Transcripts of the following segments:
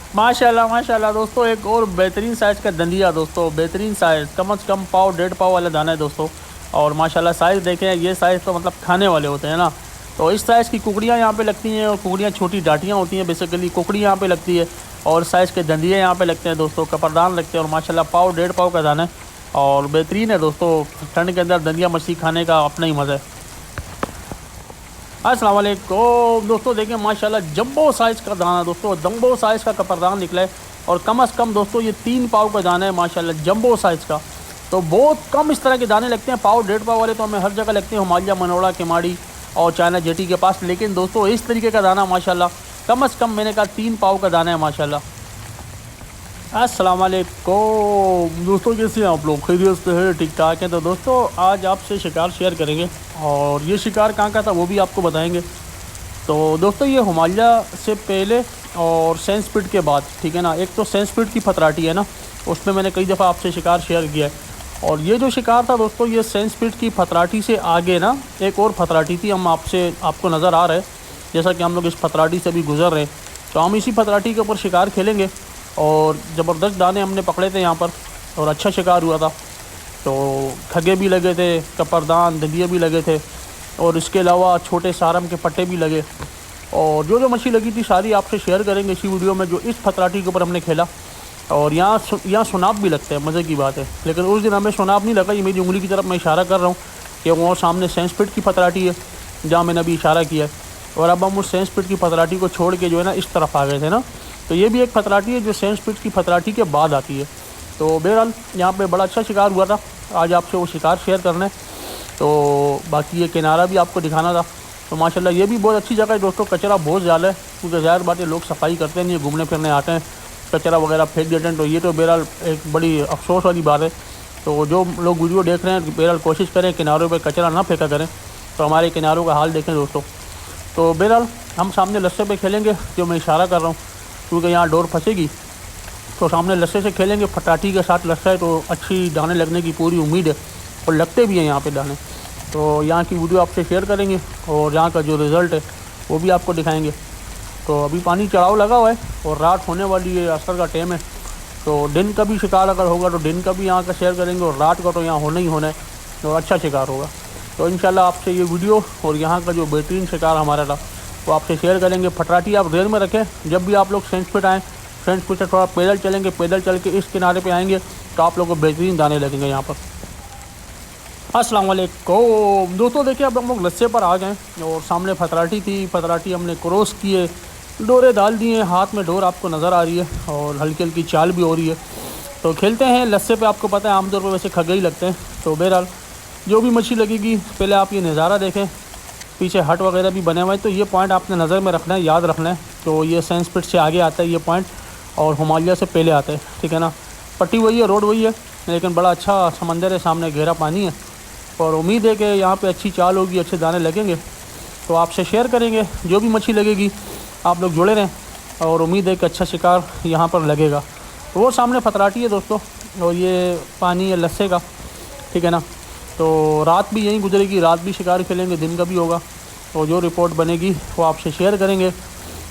माशाल्लाह माशाल्लाह दोस्तों, एक और बेहतरीन साइज़ का दंदिया दोस्तों, बेहतरीन साइज़, कम से कम पाव 1.5 पाव वाला दाना है दोस्तों। और माशाल्लाह साइज़ देखें, ये साइज़ तो मतलब खाने वाले होते हैं ना। तो इस साइज़ की कुकड़ियाँ यहाँ पे लगती हैं, और कुकड़ियाँ छोटी डाटियाँ होती हैं, बेसिकली कुकड़ी यहाँ पे लगती है। और साइज़ के दंदिये यहाँ पे लगते हैं दोस्तों, कपरदान लगते हैं। और माशाल्लाह पाव 1.5 पाव का दाना है, और बेहतरीन है दोस्तों। ठंड के अंदर दंदिया मछली खाने का अपना ही मज़ा है। अस्सलाम वालेकुम दोस्तों, देखिए माशाल्लाह जंबो साइज़ का दाना दोस्तों, जंबो साइज़ का कपरदान निकला है। और कम से कम दोस्तों ये 3 पाव का दाना है माशाल्लाह, जंबो साइज़ का। तो बहुत कम इस तरह के दाने लगते हैं, पाव 1.5 पाव वाले तो हमें हर जगह लगते हैं, हिमालय, मनोड़ा, केमाड़ी और चाइना जेटी के पास। लेकिन दोस्तों इस तरीके का दाना माशाल्लाह कम से कम मैंने कहा 3 पाव का दाना है माशाल्लाह। अस्सलाम वालेकुम दोस्तों, कैसे हैं आप लोग? खैरियत से है? ठीक ठाक हैं? तो दोस्तों आज आपसे शिकार शेयर करेंगे, और ये शिकार कहाँ का था वो भी आपको बताएंगे। तो दोस्तों ये हिमालय से पहले और सेंट पीट के बाद, ठीक है ना। एक तो सेंट पीट की फतराटी है ना, उसमें मैंने कई दफ़ा आपसे शिकार शेयर किया है। और ये जो शिकार था दोस्तों, ये सेंट पीट की फतराटी से आगे ना एक और फतराटी थी, हम आपको नज़र आ रहा है, जैसा कि हम लोग इस फतराटी से भी गुजर रहे हैं। तो हम इसी फतराटी के ऊपर शिकार खेलेंगे, और ज़बरदस्त दाने हमने पकड़े थे यहाँ पर, और अच्छा शिकार हुआ था। तो खगे भी लगे थे, कपरदान दंदिये भी लगे थे, और इसके अलावा छोटे सारम के पट्टे भी लगे। और जो जो मछली लगी थी सारी आपसे शेयर करेंगे इसी वीडियो में, जो इस फतराटी के ऊपर हमने खेला। और यहाँ सुनाब भी लगते हैं, मज़े की बात है। लेकिन उस दिन हमें सुनाब नहीं लगा, ये मेरी उंगली की तरफ मैं इशारा कर रहा हूँ कि वो सामने सेंट पीट की फतराटी है जहाँ मैंने अभी इशारा किया है। और अब हम उस सेंट पीट की फतराटी को छोड़ के जो है ना इस तरफ आ गए थे ना। तो ये भी एक फतराटी है जो सेंट पीट की फतराटी के बाद आती है। तो बहरहाल यहाँ पे बड़ा अच्छा शिकार हुआ था, आज आपसे वो शिकार शेयर करना है। तो बाकी ये किनारा भी आपको दिखाना था। तो माशाल्लाह ये भी बहुत अच्छी जगह है दोस्तों, कचरा बहुत ज़्यादा है, क्योंकि ज़ाहिर बात है लोग सफाई करते नहीं है, घूमने फिरने आते हैं, कचरा वगैरह फेंक देते हैं। तो ये तो बहरहाल एक बड़ी अफसोस वाली बात है। तो जो लोग वीडियो देख रहे हैं बहरहाल कोशिश करें किनारों पर कचरा ना फेंका करें। तो हमारे किनारों का हाल देखें दोस्तों। तो बहरहाल हम सामने लस्से पे खेलेंगे, जो मैं इशारा कर रहा हूँ, क्योंकि यहाँ डोर फंसेगी। तो सामने लस्से से खेलेंगे, फटाटी के साथ लस्सा है तो अच्छी दाने लगने की पूरी उम्मीद है, और लगते भी हैं यहाँ पे दाने। तो यहाँ की वीडियो आपसे शेयर करेंगे, और यहाँ का जो रिज़ल्ट है वो भी आपको दिखाएंगे। तो अभी पानी चढ़ाव लगा हुआ है, और रात होने वाली है, असर का टाइम है। तो दिन का भी शिकार अगर होगा तो दिन का भी यहाँ का शेयर करेंगे, और रात का तो यहाँ होना ही होना है, और अच्छा शिकार होगा। तो इंशाल्लाह आपसे ये वीडियो और यहाँ का जो बेहतरीन शिकार हमारा था वो आपसे शेयर करेंगे। फटराटी आप रेल में रखें, जब भी आप लोग सेंट पीट आएँ, सेंट पीट से थोड़ा पैदल चलेंगे, पैदल चल के इस किनारे पे आएंगे तो आप लोगों को बेहतरीन दाने लगेंगे यहाँ पर। अस्सलाम वालेकुम दोस्तों, देखिए अब हम लोग लस्से पर आ गए, और सामने फतराटी थी, फतराटी हमने क्रॉस किए, डोरे डाल दिए, हाथ में डोर आपको नज़र आ रही है, और हल्की हल्की चाल भी हो रही है। तो खेलते हैं लस्से पे। आपको पता है आमतौर पर वैसे खगे ही लगते हैं। तो बहरहाल जो भी मछली लगेगी, पहले आप ये नज़ारा देखें, पीछे हट वगैरह भी बने हुए हैं, तो ये पॉइंट आपने नज़र में रखना है, याद रखना है। तो ये सेंट पीट से आगे आता है ये पॉइंट, और हिमालय से पहले आता है, ठीक है ना। पट्टी वही है, रोड वही है, लेकिन बड़ा अच्छा समंदर है, सामने गहरा पानी है, और उम्मीद है कि यहाँ पे अच्छी चाल होगी, अच्छे दाने लगेंगे। तो आपसे शेयर करेंगे, जो भी मछली लगेगी आप लोग जुड़े रहें, और उम्मीद है कि अच्छा शिकार यहाँ पर लगेगा। तो वो सामने फतराटी है दोस्तों, और ये पानी है लस्से का, ठीक है ना। तो रात भी यहीं गुजरेगी, रात भी शिकार खेलेंगे, दिन का भी होगा, और जो रिपोर्ट बनेगी वो आपसे शेयर करेंगे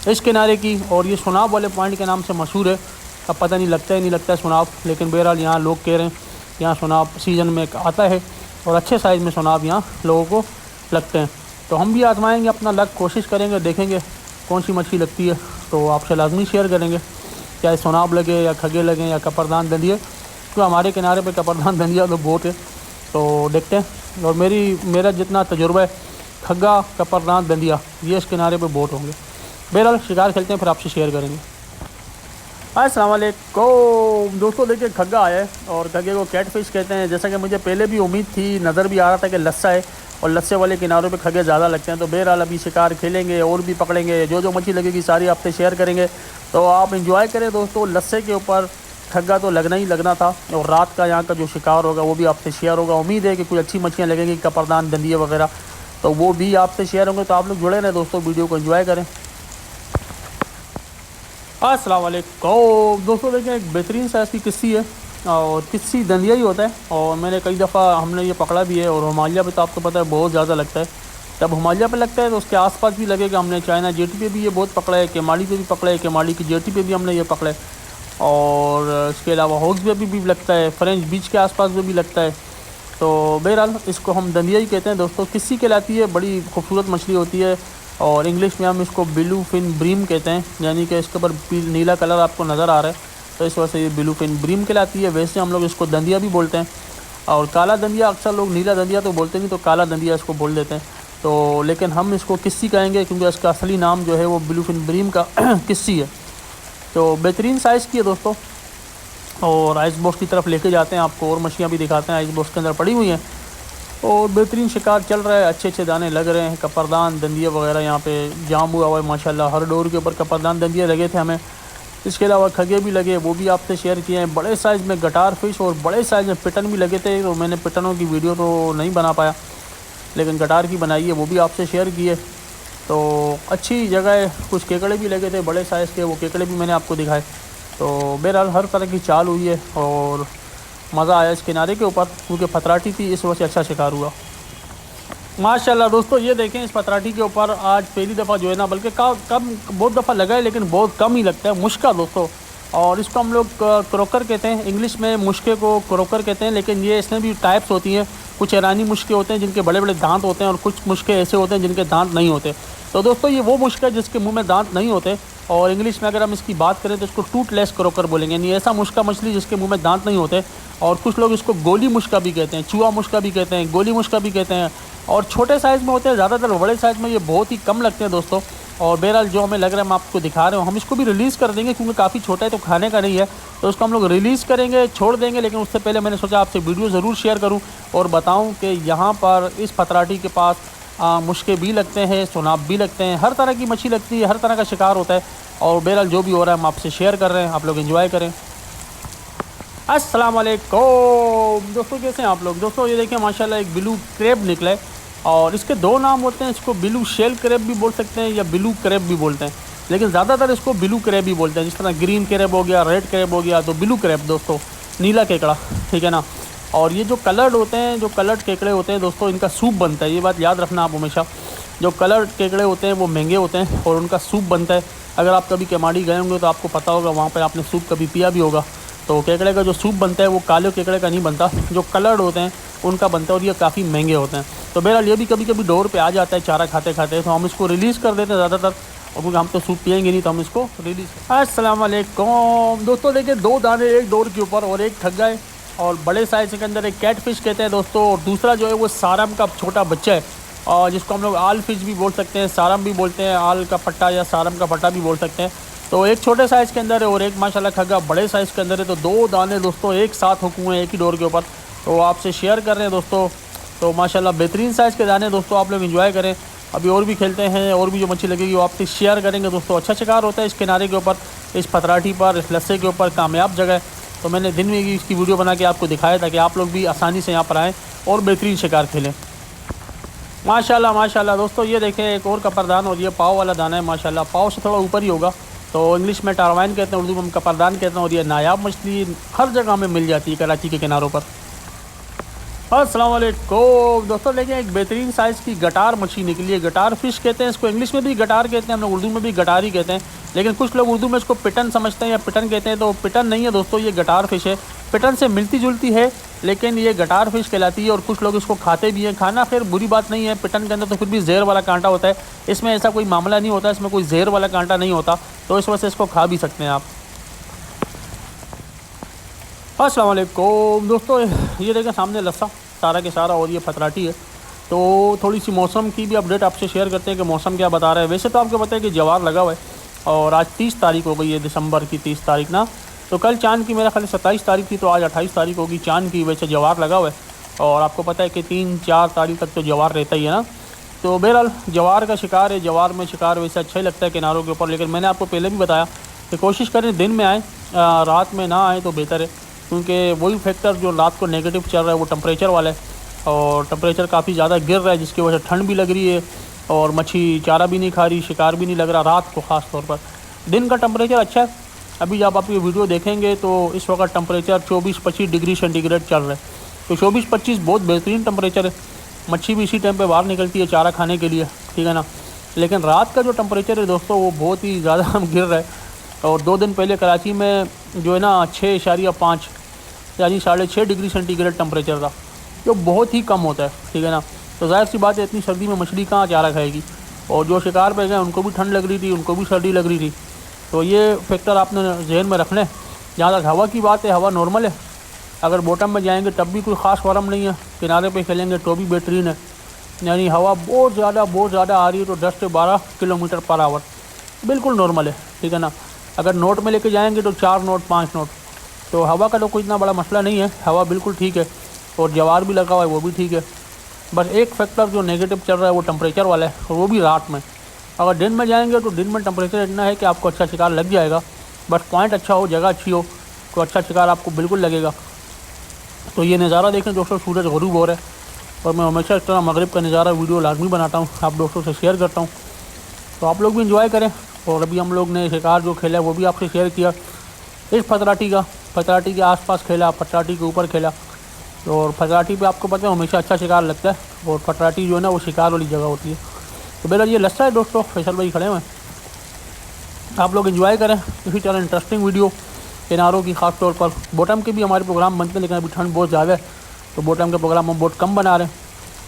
इस किनारे की। और ये सुनाब वाले पॉइंट के नाम से मशहूर है, अब पता नहीं लगता है नहीं लगता है सुनाब, लेकिन बहरहाल यहाँ लोग कह रहे हैं यहाँ सुनाब सीज़न में आता है, और अच्छे साइज़ में सुनाब यहाँ लोगों को लगते हैं। तो हम भी आजमाएंगे अपना लक, कोशिश करेंगे, देखेंगे कौन सी मछली लगती है, तो आपसे लाजमी शेयर करेंगे, चाहे सुनाब लगे या खगे लगे या कपरदान दंदिये। तो हमारे किनारे पे कपरदान दंदिया तो बहुत है, तो देखते हैं। और मेरा जितना तजुर्बा है, खग्गा कपरदान दंदिया ये इस किनारे पे बहुत होंगे। बहरहाल शिकार खेलते हैं, फिर आपसे शेयर करेंगे। अस्सलाम वालेकुम दोस्तों, देखिए खग्गा आया है, और खग्गे को कैट फिश कहते हैं। जैसा कि मुझे पहले भी उम्मीद थी, नज़र भी आ रहा था कि लस्सा है, और लस्से वाले किनारों पे खग्गे ज़्यादा लगते हैं। तो बहरहाल अभी शिकार खेलेंगे, और भी पकड़ेंगे, जो जो मछली लगेगी सारी आपसे शेयर करेंगे। तो आप इंजॉय करें दोस्तों, लस्से के ऊपर खग्गा तो लगना ही लगना था, और रात का यहाँ का जो शिकार होगा वो भी आपसे शेयर होगा। उम्मीद है कि कुछ अच्छी मछलियाँ लगेंगी, कपरदान दंदिये वगैरह, तो वो भी आपसे शेयर होंगे। तो आप लोग जुड़े रहें दोस्तों, वीडियो को एंजॉय करें। अस्सलाम वालेकुम दोस्तों, देखिए एक बेहतरीन साइज़ की किस्सी है, और किस्सी दंदिया ही होता है, और मैंने कई दफ़ा हमने ये पकड़ा भी है। और हिमालय पे तो आपको पता है बहुत ज़्यादा लगता है, जब हिमालय पे लगता है तो उसके आसपास भी लगेगा। हमने चाइना जेटी पे भी ये बहुत पकड़ा है, केमाड़ी पे भी पकड़ा है, केमाड़ी की जेटी पे भी हमने ये पकड़ा है, और इसके अलावा हॉक्स पे भी लगता है, फ्रेंच बीच के आसपास में भी लगता है। तो बहरहाल इसको हम दंदिया ही कहते हैं दोस्तों। किस्सी कहलाती है, बड़ी खूबसूरत मछली होती है, और इंग्लिश में हम इसको ब्लू फिन ब्रीम कहते हैं, यानी कि इसके ऊपर नीला कलर आपको नज़र आ रहा है तो इस वजह से ये ब्लू फिन ब्रीम कहलाती है। वैसे हम लोग इसको दंदिया भी बोलते हैं, और काला दंदिया अक्सर लोग नीला दंदिया तो बोलते नहीं, तो काला दंदिया इसको बोल देते हैं। तो लेकिन हम इसको किस्सी कहेंगे क्योंकि इसका असली नाम जो है वो ब्लू फिन ब्रीम का किस्सी है। तो बेहतरीन साइज़ की है दोस्तों, और आइस बॉक्स की तरफ लेके जाते हैं आपको, और मछलियाँ भी दिखाते हैं आइस बॉक्स के अंदर पड़ी हुई हैं, और बेहतरीन शिकार चल रहा है, अच्छे अच्छे दाने लग रहे हैं। कपरदान दंदिया वगैरह यहाँ पे जाम हुआ हुआ है माशाल्लाह, हर डोर के ऊपर कपरदान दंदिया लगे थे हमें। इसके अलावा खगे भी लगे, वो भी आपसे शेयर किए हैं। बड़े साइज़ में गटार फिश और बड़े साइज़ में पिटन भी लगे थे, तो मैंने पिटनों की वीडियो तो नहीं बना पाया, लेकिन गटार की बनाई है, वो भी आपसे शेयर की है। तो अच्छी जगह है। कुछ केकड़े भी लगे थे बड़े साइज़ के, वो केकड़े भी मैंने आपको दिखाए। तो बहरहाल हर तरह की चाल हुई है, और मज़ा आया इस किनारे के ऊपर, क्योंकि पतराटी थी इस वजह से अच्छा शिकार हुआ माशाल्लाह। दोस्तों ये देखें, इस पतराटी के ऊपर आज पहली दफ़ा जो है ना, बल्कि कम बहुत दफ़ा लगा है लेकिन बहुत कम ही लगता है, मुश्का दोस्तों। और इसको हम लोग क्रोकर कहते हैं, इंग्लिश में मुश्के को क्रोकर कहते हैं, लेकिन ये इसमें भी टाइप्स होती हैं। कुछ ईरानी मुश्के होते हैं जिनके बड़े बड़े दांत होते हैं, और कुछ मुश्के ऐसे होते हैं जिनके दांत नहीं होते। तो दोस्तों ये वो मुश्का है जिसके मुंह में दांत नहीं होते, और इंग्लिश में अगर हम इसकी बात करें तो इसको टूथलेस क्रोकर बोलेंगे, यानी ऐसा मुश्का मछली जिसके मुंह में दांत नहीं होते। और कुछ लोग इसको गोली मुश्का भी कहते हैं, चूहा मुश्का भी कहते हैं, गोली मुश्का भी कहते हैं, और छोटे साइज़ में होते हैं ज़्यादातर। बड़े साइज़ में ये बहुत ही कम लगते हैं दोस्तों। और बहरहाल जो हमें लग रहा है हम आपको दिखा रहे हो, हम इसको भी रिलीज़ कर देंगे क्योंकि काफ़ी छोटा है तो खाने का नहीं है, तो उसको हम लोग रिलीज़ करेंगे, छोड़ देंगे। लेकिन उससे पहले मैंने सोचा आपसे वीडियो ज़रूर शेयर करूं और बताऊं कि यहाँ पर इस पतराटी के पास मुश्के भी लगते हैं, सुनाब भी लगते हैं, हर तरह की मछली लगती है, हर तरह का शिकार होता है। और बहरहाल जो भी हो रहा है हम आपसे शेयर कर रहे हैं, आप लोग एंजॉय करें। अस्सलाम वालेकुम दोस्तों, कैसे हैं आप लोग। दोस्तों ये देखिए माशाल्लाह एक ब्लू क्रैब निकला है, और इसके दो नाम होते हैं, इसको ब्लू शेल क्रैब भी बोल सकते हैं या ब्लू क्रैब भी बोलते हैं, लेकिन ज़्यादातर इसको ब्लू क्रैब ही बोलते हैं। जिस तरह ग्रीन क्रैब हो गया, रेड क्रैब हो गया, तो ब्लू क्रैब दोस्तों नीला केकड़ा, ठीक है ना। और ये जो कलर्ड होते हैं, जो कलर्ड केकड़े होते हैं दोस्तों, इनका सूप बनता है, ये बात याद रखना आप हमेशा। जो कलर्ड केकड़े होते हैं वो महंगे होते हैं और उनका सूप बनता है। अगर आप कभी केमाड़ी गए होंगे तो आपको पता होगा, वहाँ पर आपने सूप कभी पिया भी होगा। तो केकड़े का जो सूप बनता है वो काले केकड़े का नहीं बनता, जो कलर्ड होते हैं उनका बनता है, और ये काफ़ी महंगे होते हैं। तो बहरहाल ये भी कभी कभी डोर पे आ जाता है चारा खाते खाते, तो हम इसको रिलीज़ कर देते हैं ज़्यादातर, और क्योंकि हम तो सूप पियेंगे नहीं तो हम इसको रिलीज़। अस्सलाम वालेकुम दोस्तों, देखिए दो दाने एक डोर के ऊपर और एक ठग गए, और बड़े साइज़ के अंदर एक कैट फिश कहते हैं दोस्तों, और दूसरा जो है वो सारम का छोटा बच्चा है, और जिसको हम लोग आल फिश भी बोल सकते हैं, सारम भी बोलते हैं, आल का पट्टा या सारम का पट्टा भी बोल सकते हैं। तो एक छोटे साइज़ के अंदर है और एक माशाल्लाह खग्गा बड़े साइज़ के अंदर है। तो दो दाने दोस्तों एक साथ हुए हैं एक ही डोर के ऊपर, तो आपसे शेयर कर रहे हैं दोस्तों। तो माशाल्लाह बेहतरीन साइज़ के दाने दोस्तों, आप लोग एंजॉय करें। अभी और भी खेलते हैं, और भी जो मछली लगेगी वो आपसे शेयर करेंगे दोस्तों। अच्छा शिकार होता है इस किनारे के ऊपर, इस पतराठी पर, इस लस्से के ऊपर, कामयाब जगह है। तो मैंने दिन में इसकी वीडियो बना के आपको दिखाया ताकि आप लोग भी आसानी से यहाँ पर आएँ और बेहतरीन शिकार खेलें। माशाल्लाह माशाल्लाह दोस्तों, ये देखें एक और कपरदान, और ये पाव वाला दाना है माशाल्लाह, पाव से थोड़ा ऊपर ही होगा। तो इंग्लिश में टारवाइन कहते हैं, उर्दू में हम कपरदान कहते हैं, और ये नायाब मछली हर जगह में मिल जाती है कराची के किनारों पर। अस्सलाम वालेकुम दोस्तों, देखिए एक बेहतरीन साइज़ की गटार मछली निकली है। गटार फिश कहते हैं इसको, इंग्लिश में भी गटार कहते हैं, हम लोग उर्दू में भी गटार ही कहते हैं, लेकिन कुछ लोग उर्दू में इसको पिटन समझते हैं या पिटन कहते हैं। तो पिटन नहीं है दोस्तों, ये गटार फिश है। पिटन से मिलती जुलती है लेकिन ये गटार फिश कहलाती है, और कुछ लोग इसको खाते भी हैं। खाना खैर बुरी बात नहीं है, पिटन के अंदर तो फिर भी जहर वाला कांटा होता है, इसमें ऐसा कोई मामला नहीं होता, इसमें कोई जहर वाला कांटा नहीं होता, तो इस वजह से इसको खा भी सकते हैं आप। अस्सलाम वालेकुम दोस्तों, ये देखें सामने लस्सा सारा के सारा, और ये पतराटी है। तो थोड़ी सी मौसम की भी अपडेट आपसे शेयर करते हैं कि मौसम क्या बता रहा है। वैसे तो आपको पता है कि जवार लगा हुआ है, और आज 30 तारीख हो गई है, दिसंबर की 30 तारीख ना। तो कल चांद की मेरा ख्याल 27 तारीख थी, तो आज 28 तारीख होगी चांद की। वैसे जवार लगा हुआ है, और आपको पता है कि 3-4 तारीख तक तो जवार रहता ही है ना। तो बहरहाल जवार का शिकार है, जवार में शिकार वैसे अच्छा ही लगता है किनारों के ऊपर, लेकिन मैंने आपको पहले भी बताया कि कोशिश करें दिन में आए, रात में ना आए तो बेहतर है, क्योंकि वही फैक्टर जो रात को नेगेटिव चल रहा है वो टेम्परेचर वाला है, और टेम्परेचर काफ़ी ज़्यादा गिर रहा है, जिसकी वजह से ठंड भी लग रही है, और मच्छी चारा भी नहीं खा रही, शिकार भी नहीं लग रहा रात को ख़ास तौर पर। दिन का टेम्परेचर अच्छा है। अभी जब आप ये वीडियो देखेंगे तो इस वक्त टेम्परेचर 24-25 डिग्री सेंटीग्रेड चल रहा है, तो 24-25 बहुत बेहतरीन टेम्परेचर है। मच्छी भी इसी टाइम पे बाहर निकलती है चारा खाने के लिए, ठीक है ना। लेकिन रात का जो टेम्परेचर है दोस्तों वो बहुत ही ज़्यादा गिर रहा है। और 2 दिन पहले कराची में जो है ना 6.5 यानी 6.5 डिग्री सेंटीग्रेड टेम्परेचर था, जो बहुत ही कम होता है, ठीक है ना। तो जाहिर सी बात है इतनी सर्दी में मछली कहाँ चारा खाएगी। और जो शिकार पे गए उनको भी ठंड लग रही थी, उनको भी सर्दी लग रही थी। तो ये फैक्टर आपने जहन में रखना है। जहाँ तक हवा की बात है, हवा नॉर्मल है। अगर बॉटम में जाएंगे तब भी कोई ख़ास गरम नहीं है, किनारे पे खेलेंगे तो भी बेहतरीन है। यानी हवा बहुत ज़्यादा आ रही है तो 10 से 12 किलोमीटर पर आवर बिल्कुल नॉर्मल है, ठीक है ना। अगर नोट में लेके जाएंगे तो 4 नोट 5 नोट, तो हवा का तो कोई इतना बड़ा मसला नहीं है, हवा बिल्कुल ठीक है। और जवार भी लगा हुआ है वो भी ठीक है। बस एक फैक्टर जो नेगेटिव चल रहा है वो टेम्परेचर वाला है, और वो भी रात में। अगर दिन में जाएंगे तो दिन में टेम्परेचर इतना है कि आपको अच्छा शिकार लग जाएगा। बस पॉइंट अच्छा हो, जगह अच्छी हो, तो अच्छा शिकार आपको बिल्कुल लगेगा। तो ये नज़ारा देखें दोस्तों, सूरज ग़ुरूब हो रहा है। और मैं हमेशा इस तरह मगरिब का नज़ारा वीडियो लाजमी बनाता हूँ, आप दोस्तों से शेयर करता हूँ, तो आप लोग भी इंजॉय करें। और अभी हम लोग ने शिकार जो खेला है वो भी आपसे शेयर किया। इस फतराटी के आसपास खेला, फतराटी के ऊपर खेला। और फतराटी पे आपको पता है हमेशा अच्छा शिकार लगता है, और फतराटी जो है ना वो शिकार वाली जगह होती है। तो मेरा ये लस्सा है दोस्तों, फैसल भाई खड़े हुए हैं, आप लोग एंजॉय करें इसी तरह इंटरेस्टिंग वीडियो किनारों की। ख़ास तौर पर बॉटम के भी हमारे प्रोग्राम बनते हैं, लेकिन अभी ठंड बहुत ज़्यादा है तो बॉटम के प्रोग्राम हम बहुत कम बना रहे हैं।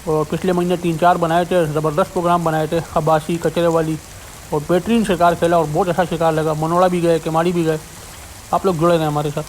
और पिछले महीने 3-4 बनाए थे, ज़बरदस्त प्रोग्राम बनाए थे, अब्बासी, कचरे वाली, और बेहतरीन शिकार खेला और बहुत अच्छा शिकार लगा। मनोड़ा भी गए, केमाड़ी भी गए। आप लोग जुड़े रहें हमारे साथ।